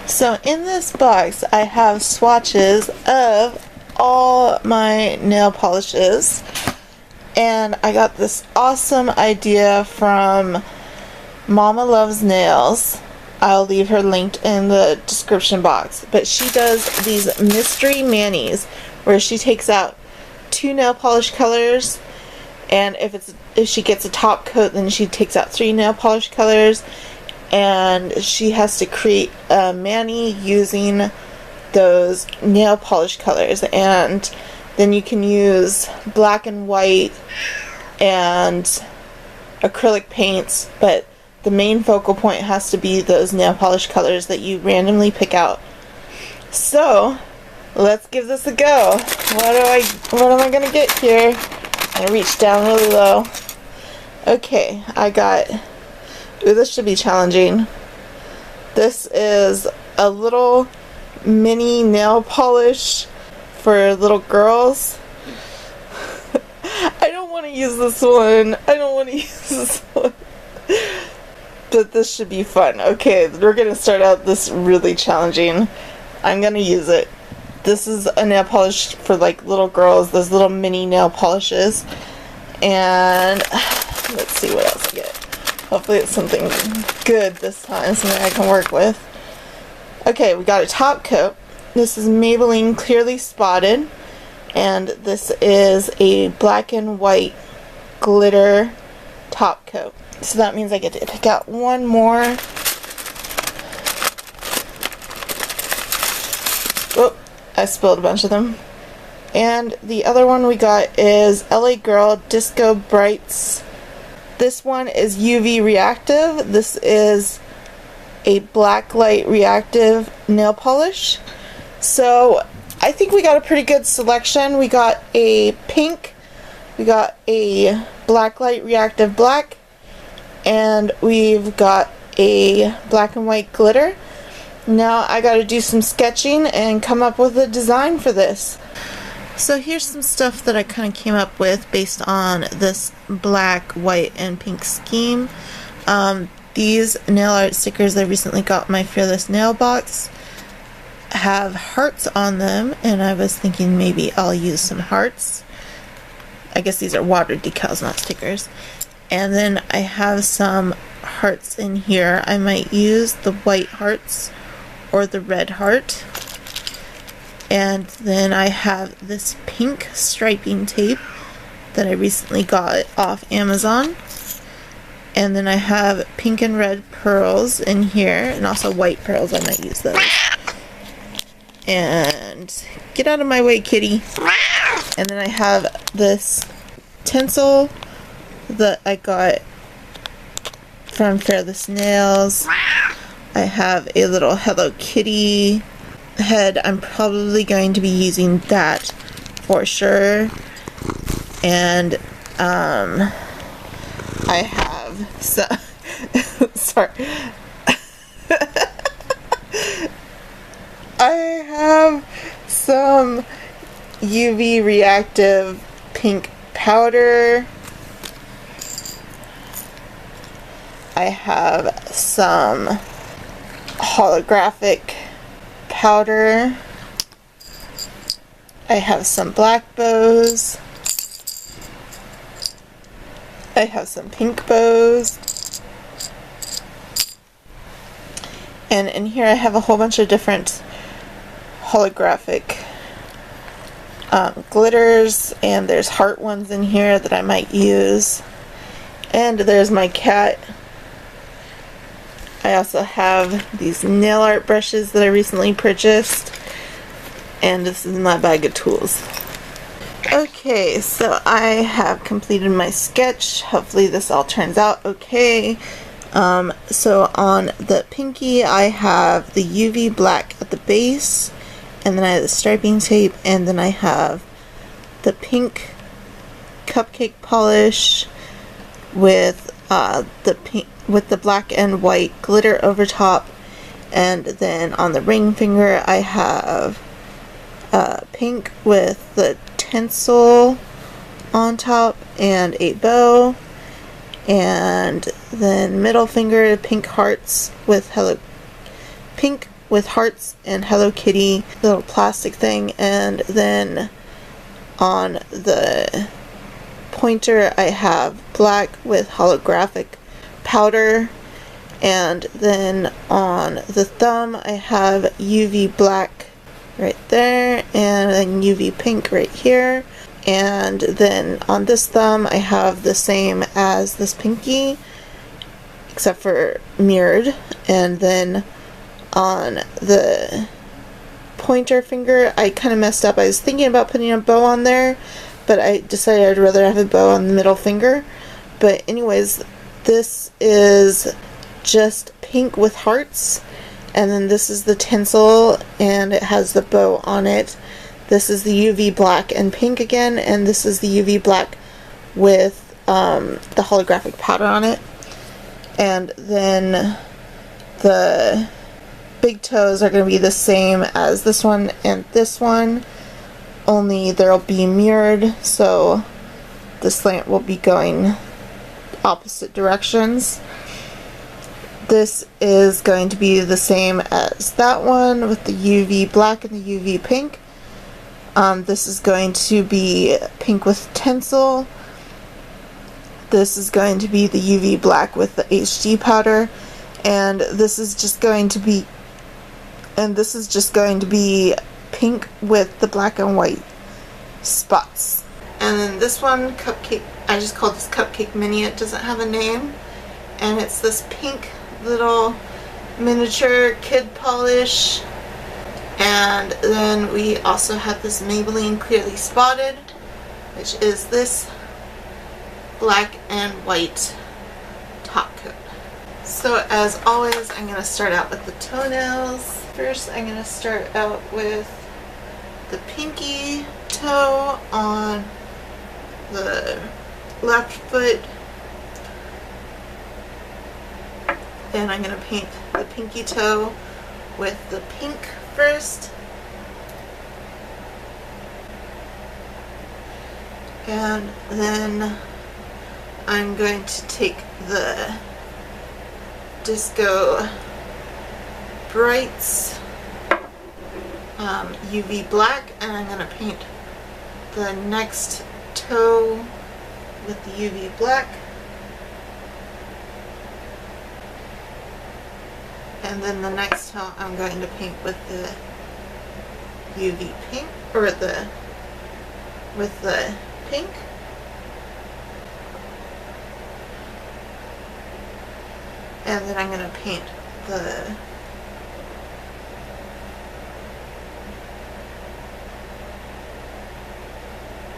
So in this box I have swatches of all my nail polishes, and I got this awesome idea from Mama Loves Nails. I'll leave her linked in the description box, but she does these mystery manis where she takes out 2 nail polish colors, and if she gets a top coat, then she takes out 3 nail polish colors, and she has to create a mani using those nail polish colors. And then you can use black and white and acrylic paints, but the main focal point has to be those nail polish colors that you randomly pick out. So let's give this a go. What am I gonna get here? I reached down really low. Okay, I got, ooh, this should be challenging. This is a little mini nail polish for little girls. I don't want to use this one. But this should be fun. Okay, we're going to start out this really challenging. I'm going to use it. This is a nail polish for like little girls, those little mini nail polishes. And let's see what else I get. Hopefully it's something good this time, something I can work with. Okay, we got a top coat. This is Maybelline Clearly Spotted, and this is a black and white glitter top coat. So that means I get to pick out one more. Oh, I spilled a bunch of them. And the other one we got is LA Girl Disco Brights. This one is UV reactive. This is a black light reactive nail polish. So I think we got a pretty good selection. We got a pink, we got a black light reactive black, and we've got a black and white glitter. Now I gotta do some sketching and come up with a design for this. So here's some stuff that I kind of came up with based on this black, white, and pink scheme. These nail art stickers I recently got in my Fearless Nail box have hearts on them, and I was thinking maybe I'll use some hearts. I guess these are water decals, not stickers. And then I have some hearts in here. I might use the white hearts or the red heart. And then I have this pink striping tape that I recently got off Amazon. And then I have pink and red pearls in here, and also white pearls. I might use those. And get out of my way, kitty. And then I have this tinsel that I got from Fearless Nails. I have a little Hello Kitty head. I'm probably going to be using that for sure. And I have some sorry. I have some UV reactive pink powder. I have some holographic powder. I have some black bows. I have some pink bows. And in here I have a whole bunch of different holographic glitters, and there's heart ones in here that I might use. And there's my cat. I also have these nail art brushes that I recently purchased. And this is my bag of tools. Okay, so I have completed my sketch. Hopefully this all turns out okay. So on the pinky I have the UV black at the base, and then I have the striping tape, and then I have the pink cupcake polish with the black and white glitter over top, and then on the ring finger I have pink with the tinsel on top and a bow, and then middle finger pink hearts with pink with hearts and Hello Kitty little plastic thing, and then on the pointer I have black with holographic powder, and then on the thumb I have UV black right there, and then UV pink right here, and then on this thumb I have the same as this pinky except for mirrored, and then on the pointer finger I kind of messed up. I was thinking about putting a bow on there, but I decided I'd rather have a bow on the middle finger. But anyways, this is just pink with hearts, and then this is the tinsel and it has the bow on it. This is the UV black and pink again, and this is the UV black with the holographic powder on it. And then the big toes are going to be the same as this one and this one, only they'll be mirrored, so the slant will be going opposite directions. This is going to be the same as that one with the UV black and the UV pink. This is going to be pink with tinsel. This is going to be the UV black with the HD powder, and this is just going to be pink with the black and white spots. And then this one, cupcake, I just called this Cupcake Mini. It doesn't have a name, and it's this pink little miniature kid polish. And then we also have this Maybelline Clearly Spotted, which is this black and white top coat. So as always, I'm going to start out with the toenails. First, I'm going to start out with the pinky toe on the left foot, and I'm going to paint the pinky toe with the pink first, and then I'm going to take the Disco Brights UV black, and I'm going to paint the next toe with the UV black, and then the next toe I'm going to paint with the UV pink, or with the pink. And then I'm going to paint the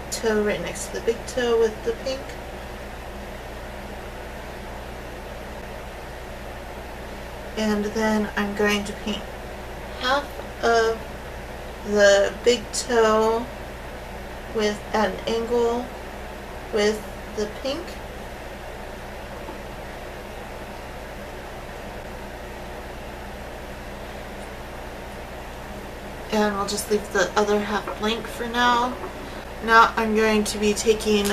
toe right next to the big toe with the pink. And then I'm going to paint half of the big toe with at an angle with the pink. And we'll just leave the other half blank for now. Now I'm going to be taking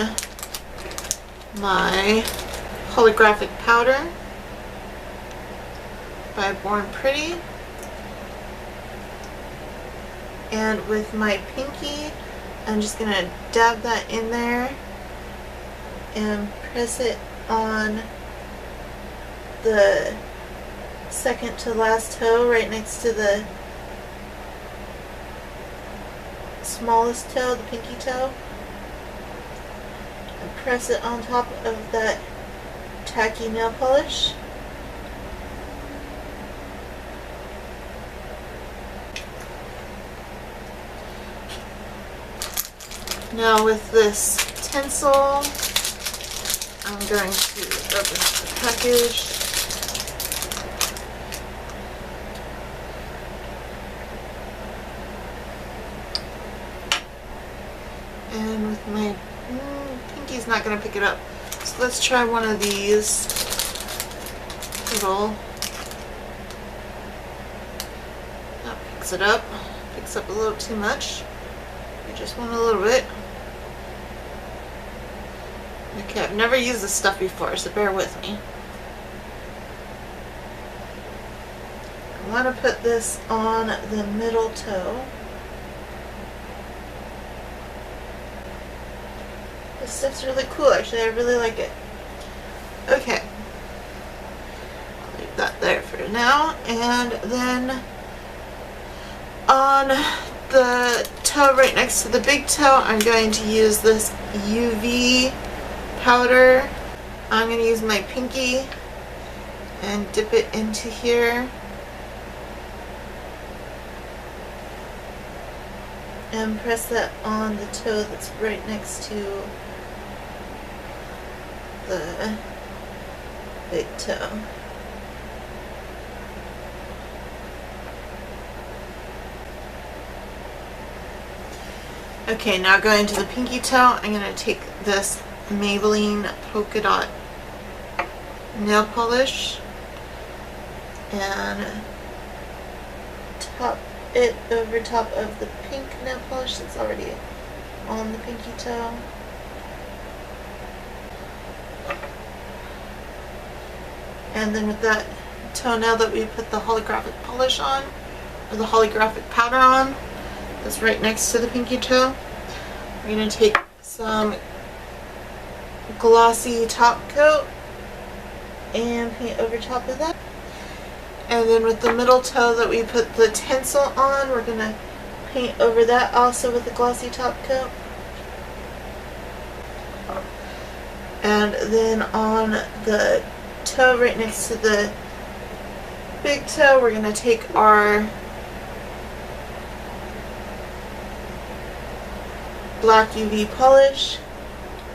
my holographic powder by Born Pretty, and with my pinky I'm just going to dab that in there and press it on the second to last toe right next to the smallest toe, the pinky toe, and press it on top of that tacky nail polish. Now with this tinsel, I'm going to open up the package. And with my pinky's not going to pick it up. So let's try one of these little, that picks it up. Picks up a little too much. I just want a little bit. Okay, I've never used this stuff before, so bear with me. want to put this on the middle toe. This stuff's really cool, actually. I really like it. Okay. I'll leave that there for now. And then on the toe right next to the big toe, I'm going to use this UV powder. I'm going to use my pinky and dip it into here. And press that on the toe that's right next to the big toe. Okay, now going to the pinky toe, I'm going to take this Maybelline polka dot nail polish and top it over top of the pink nail polish that's already on the pinky toe. And then with that toenail that we put the holographic polish on, or the holographic powder on, that's right next to the pinky toe, we're going to take some glossy top coat and paint over top of that. And then with the middle toe that we put the tinsel on, we're going to paint over that also with the glossy top coat. And then on the toe right next to the big toe, we're going to take our black UV polish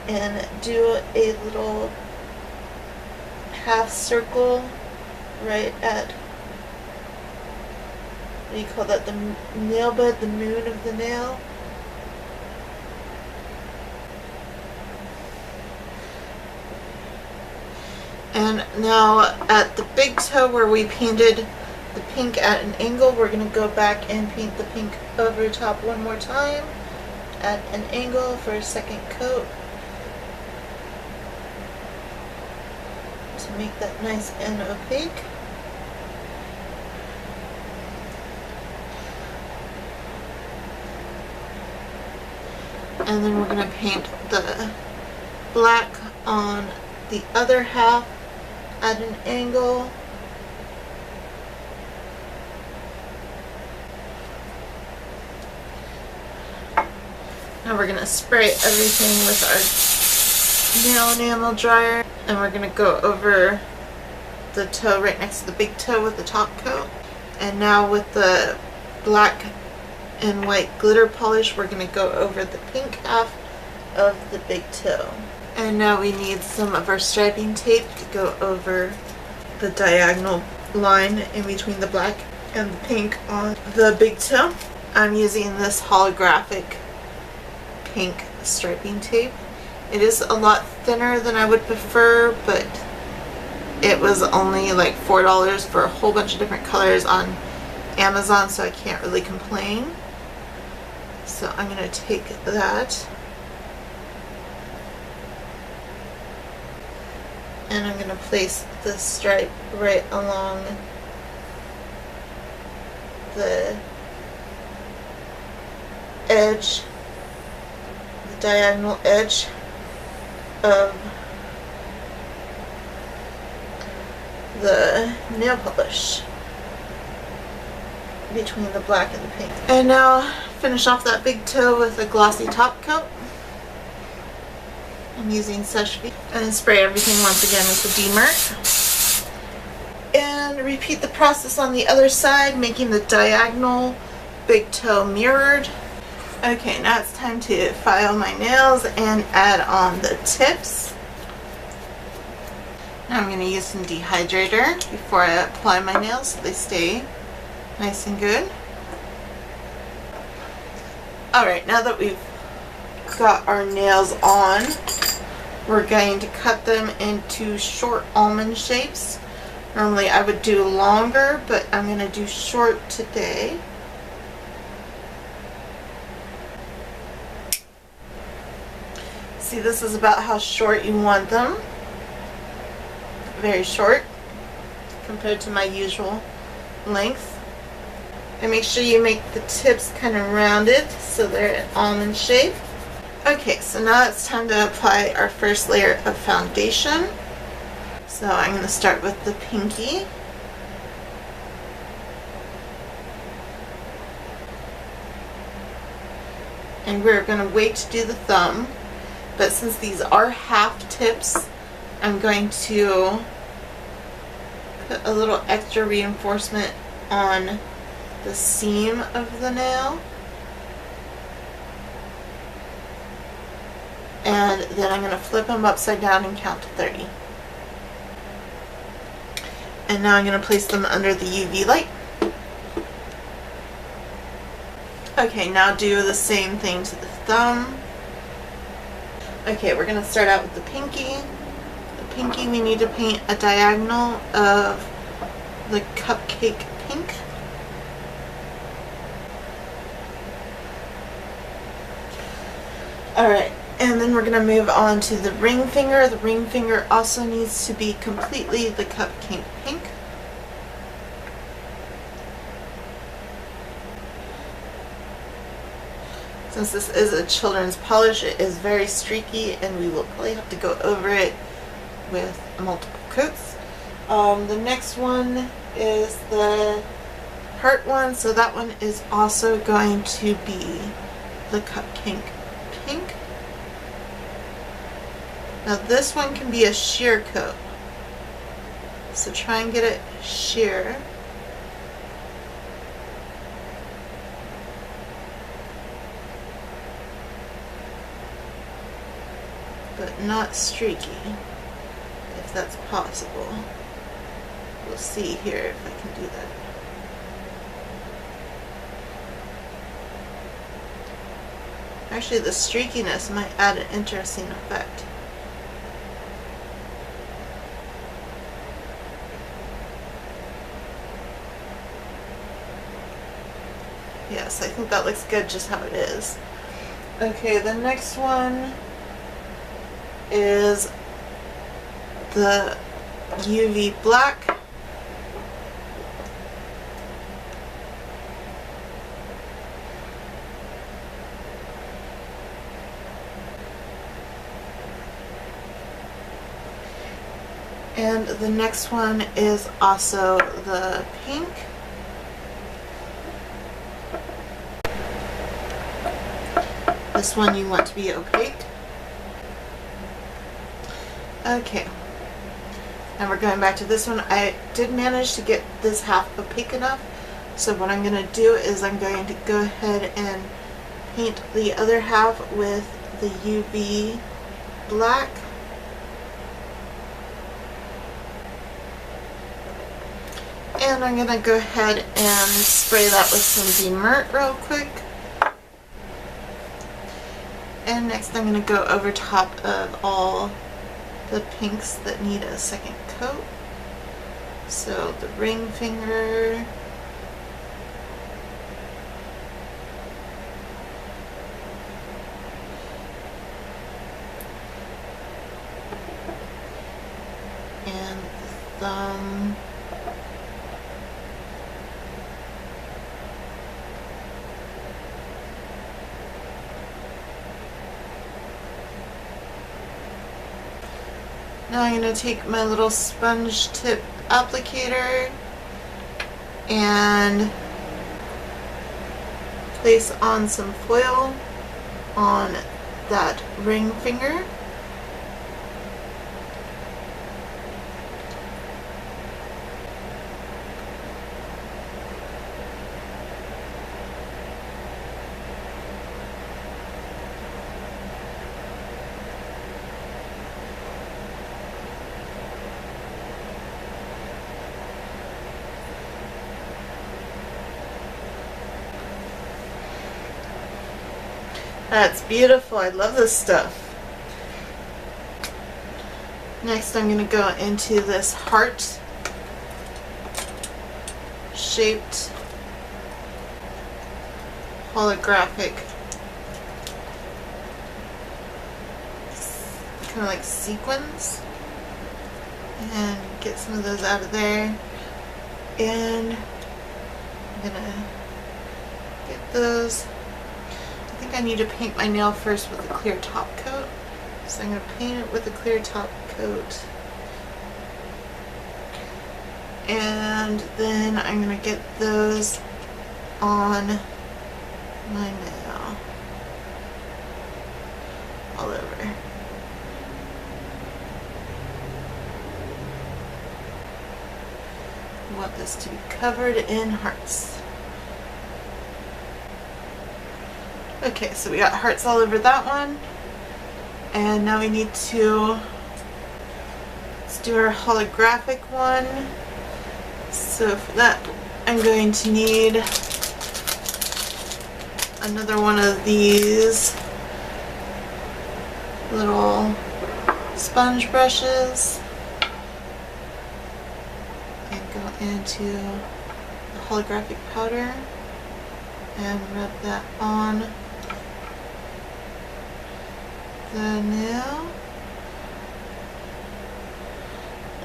and do a little half circle right at, what do you call that, the nail bed, the moon of the nail. And now at the big toe where we painted the pink at an angle, we're going to go back and paint the pink over the top one more time at an angle for a second coat to make that nice and opaque. And then we're going to paint the black on the other half at an angle. Now we're going to spray everything with our nail enamel dryer, and we're going to go over the toe right next to the big toe with the top coat. And now with the black and white glitter polish, we're going to go over the pink half of the big toe. And now we need some of our striping tape to go over the diagonal line in between the black and the pink on the big toe. I'm using this holographic pink striping tape. It is a lot thinner than I would prefer, but it was only like $4 for a whole bunch of different colors on Amazon, so I can't really complain. So I'm going to take that and I'm going to place the stripe right along the edge, the diagonal edge of the nail polish between the black and the pink. And now finish off that big toe with a glossy top coat. I'm using Seche Vite, and spray everything once again with the Demerk. And repeat the process on the other side, making the diagonal big toe mirrored. Okay, now it's time to file my nails and add on the tips. Now I'm going to use some dehydrator before I apply my nails so they stay nice and good. Alright, now that we've got our nails on, we're going to cut them into short almond shapes. Normally I would do longer, but I'm going to do short today. See, this is about how short you want them. Very short compared to my usual length. And make sure you make the tips kind of rounded so they're an almond shape. Okay, so now it's time to apply our first layer of foundation. So I'm going to start with the pinky. And we're going to wait to do the thumb. But since these are half tips, I'm going to put a little extra reinforcement on the seam of the nail. And then I'm going to flip them upside down and count to 30. And now I'm going to place them under the UV light. Okay, now do the same thing to the thumb. Okay, we're going to start out with the pinky. The pinky, we need to paint a diagonal of the cupcake pink. Alright, and then we're going to move on to the ring finger. The ring finger also needs to be completely the cupcake pink. Since this is a children's polish, it is very streaky and we will probably have to go over it with multiple coats. The next one is the heart one, so that one is also going to be the cupcake pink. Now this one can be a sheer coat, so try and get it sheer. But not streaky, if that's possible. We'll see here if I can do that. Actually, the streakiness might add an interesting effect. Yes, I think that looks good just how it is. Okay, the next one is the UV black. And the next one is also the pink. This one you want to be opaque. Okay, and we're going back to this one. I did manage to get this half opaque enough, so what I'm going to do is I'm going to go ahead and paint the other half with the UV black. And I'm going to go ahead and spray that with some Demert real quick. And next I'm going to go over top of all the pinks that need a second coat. So the ring finger, and the thumb, now I'm going to take my little sponge tip applicator and place on some foil on that ring finger. That's beautiful. I love this stuff. Next I'm going to go into this heart shaped holographic kind of like sequins, and get some of those out of there. And I'm gonna get those. I think I need to paint my nail first with a clear top coat. So I'm gonna paint it with a clear top coat. And then I'm gonna get those on my nail all over. I want this to be covered in hearts. Okay, so we got hearts all over that one. And now we need to, let's do our holographic one. So for that, I'm going to need another one of these little sponge brushes and go into the holographic powder and rub that on the nail.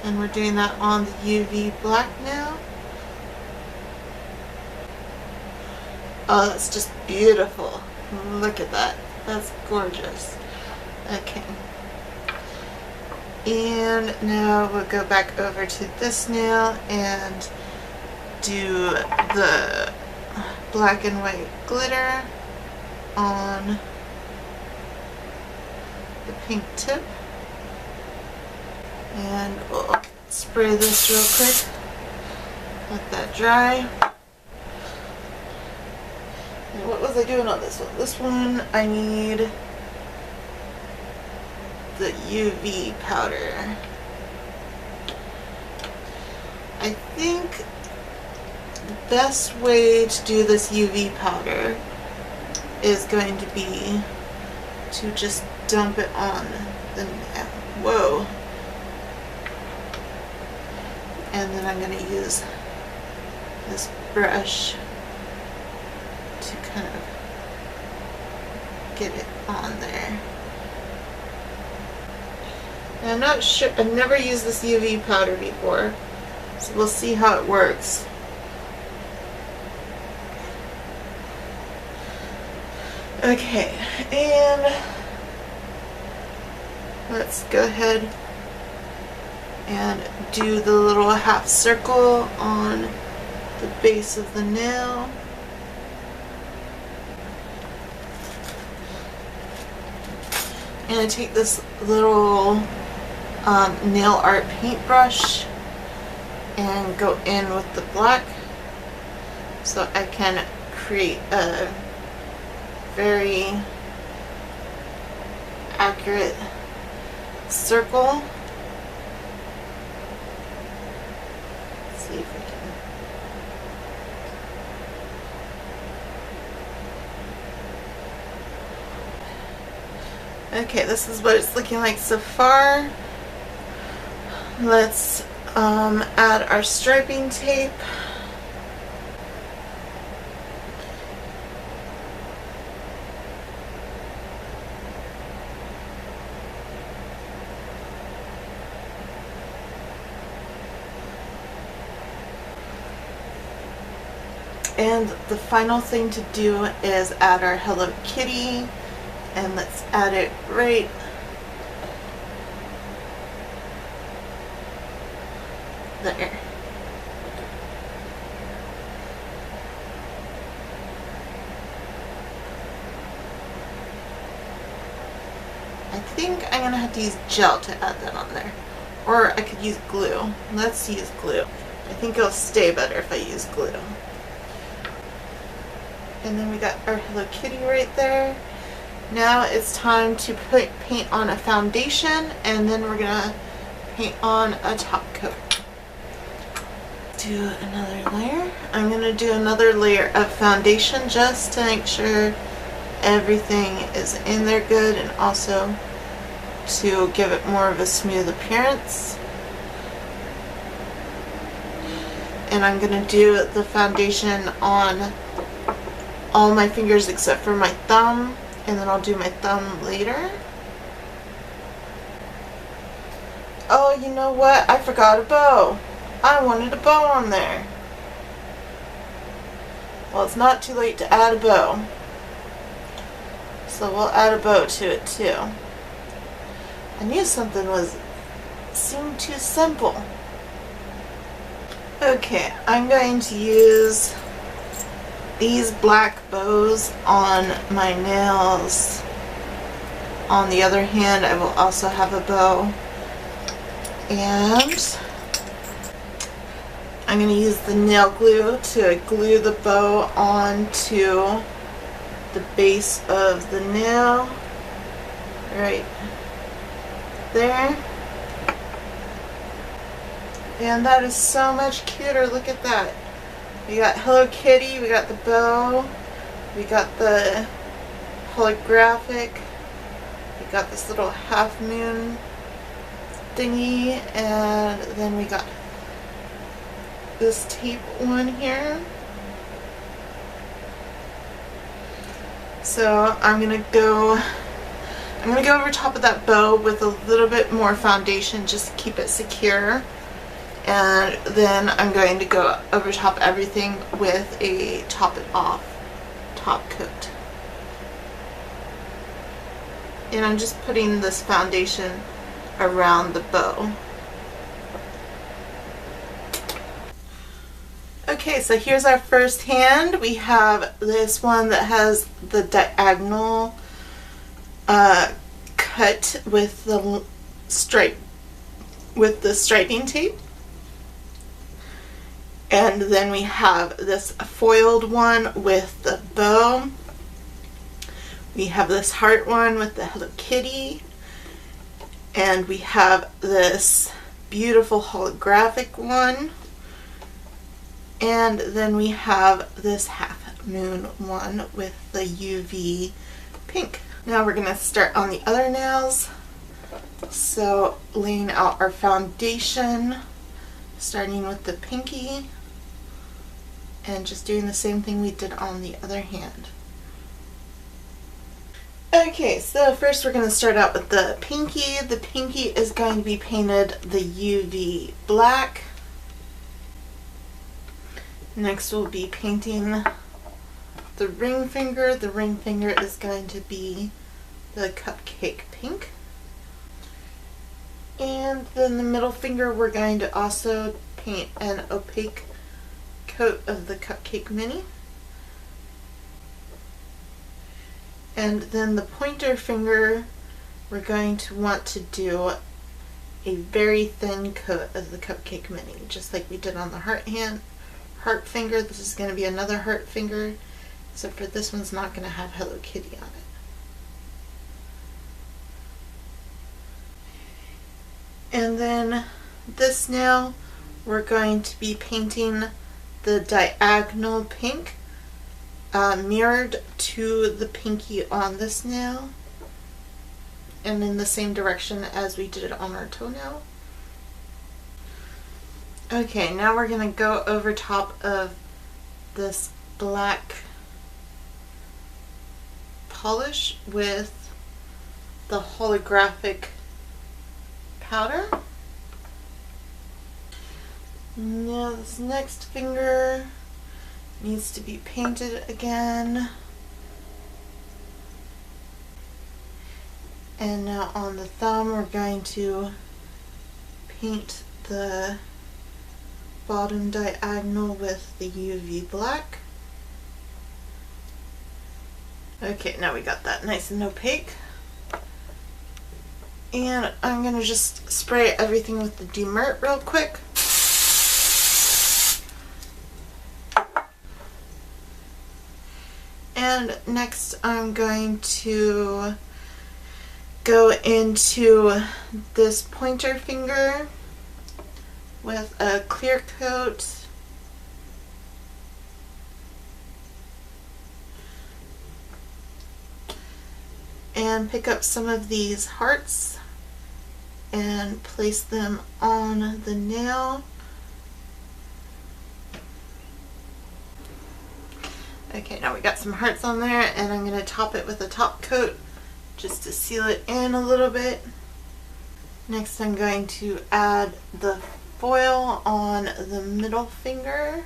And we're doing that on the UV black nail. Oh, that's just beautiful. Look at that. That's gorgeous. Okay. And now we'll go back over to this nail and do the black and white glitter on the pink tip. And we'll spray this real quick. Let that dry. And what was I doing on this one? This one I need the UV powder. I think the best way to do this UV powder is going to be to just dump it on the nail. Whoa. And then I'm going to use this brush to kind of get it on there. And I'm not sure, I've never used this UV powder before, so we'll see how it works. Okay, and let's go ahead and do the little half circle on the base of the nail. And I take this little nail art paintbrush and go in with the black so I can create a very accurate circle. Let's see if we can. Okay, this is what it's looking like so far. Let's add our striping tape. And the final thing to do is add our Hello Kitty, and let's add it right there. I think I'm gonna have to use gel to add that on there, or I could use glue. Let's use glue. I think it'll stay better if I use glue. And then we got our Hello Kitty right there. Now it's time to paint on a foundation, and then we're gonna paint on a top coat. Do another layer. I'm gonna do another layer of foundation just to make sure everything is in there good, and also to give it more of a smooth appearance. And I'm gonna do the foundation on all my fingers except for my thumb, and then I'll do my thumb later. Oh, you know what? I forgot a bow. I wanted a bow on there. Well, it's not too late to add a bow. So we'll add a bow to it too. I knew something seemed too simple. Okay, I'm going to use these black bows on my nails. On the other hand, I will also have a bow. And I'm going to use the nail glue to glue the bow onto the base of the nail. Right there. And that is so much cuter. Look at that. We got Hello Kitty, we got the bow, we got the holographic, we got this little half moon thingy, and then we got this tape one here. So I'm gonna go over top of that bow with a little bit more foundation just to keep it secure. And then I'm going to go over top everything with a top it off top coat. And I'm just putting this foundation around the bow. Okay, so here's our first hand. We have this one that has the diagonal cut with the striping tape. And then we have this foiled one with the bow. We have this heart one with the Hello Kitty. And we have this beautiful holographic one. And then we have this half moon one with the UV pink. Now we're going to start on the other nails. So laying out our foundation, starting with the pinky, and just doing the same thing we did on the other hand. Okay, so first we're going to start out with the pinky. The pinky is going to be painted the UV black. Next we'll be painting the ring finger. The ring finger is going to be the cupcake pink. And then the middle finger we're going to also paint an opaque coat of the cupcake mini. And then the pointer finger we're going to want to do a very thin coat of the cupcake mini, just like we did on the heart finger. This is going to be another heart finger, except for this one's not going to have Hello Kitty on it. And then this nail we're going to be painting the diagonal pink mirrored to the pinky on this nail and in the same direction as we did it on our toenail. Okay, now we're going to go over top of this black polish with the holographic powder. Now this next finger needs to be painted again. And now on the thumb we're going to paint the bottom diagonal with the UV black. Okay, now we got that nice and opaque. And I'm going to just spray everything with the demert real quick. And next I'm going to go into this pointer finger with a clear coat. And pick up some of these hearts and place them on the nail. Okay, now we got some hearts on there, and I'm going to top it with a top coat just to seal it in a little bit. Next I'm going to add the foil on the middle finger.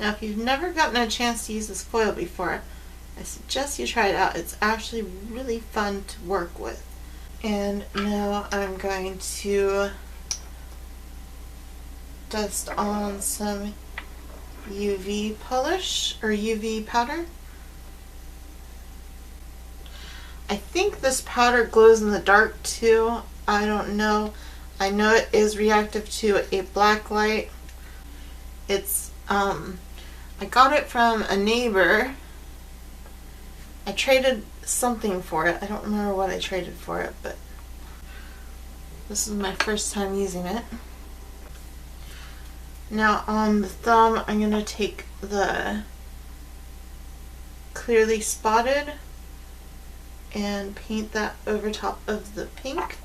Now, if you've never gotten a chance to use this foil before, I suggest you try it out. It's actually really fun to work with. And now I'm going to dust on some UV polish or UV powder. I think this powder glows in the dark too. I don't know. I know it is reactive to a black light. It's I got it from a neighbor. I traded something for it. I don't remember what I traded for it, but this is my first time using it. Now on the thumb, I'm going to take the clearly spotted and paint that over top of the pink.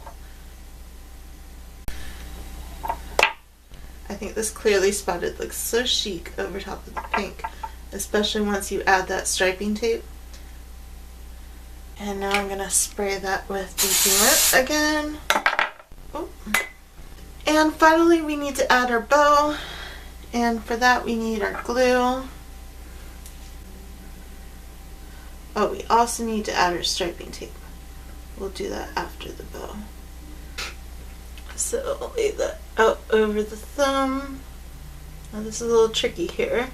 I think this clearly spotted looks so chic over top of the pink, especially once you add that striping tape. And now I'm going to spray that with the sealant again. Oh. And finally we need to add our bow, and for that we need our glue. Oh, we also need to add our striping tape. We'll do that after the bow. So I'll lay that out over the thumb. Now this is a little tricky here.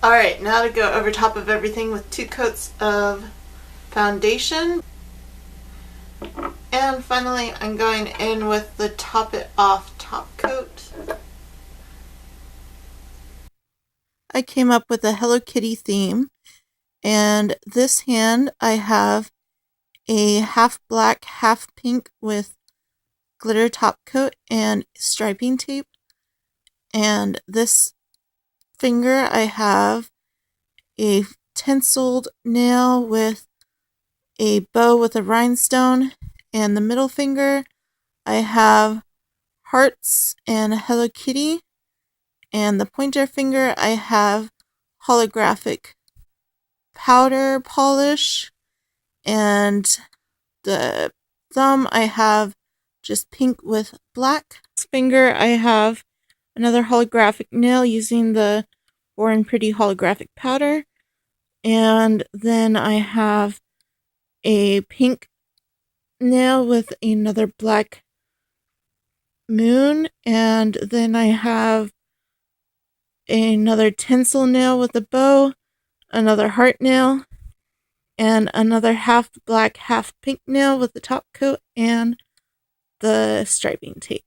Alright, now to go over top of everything with 2 coats of foundation. And finally I'm going in with the Top It Off top coat. I came up with a Hello Kitty theme, and this hand I have a half black, half pink with glitter top coat and striping tape. And this finger I have a tinseled nail with a bow with a rhinestone, and the middle finger I have hearts and a Hello Kitty, and the pointer finger I have holographic powder polish, and the thumb I have just pink with black. This finger I have another holographic nail using the Born Pretty holographic powder, and then I have a pink nail with another black moon, and then I have another tinsel nail with a bow, another heart nail, and another half black, half pink nail with the top coat and the striping tape.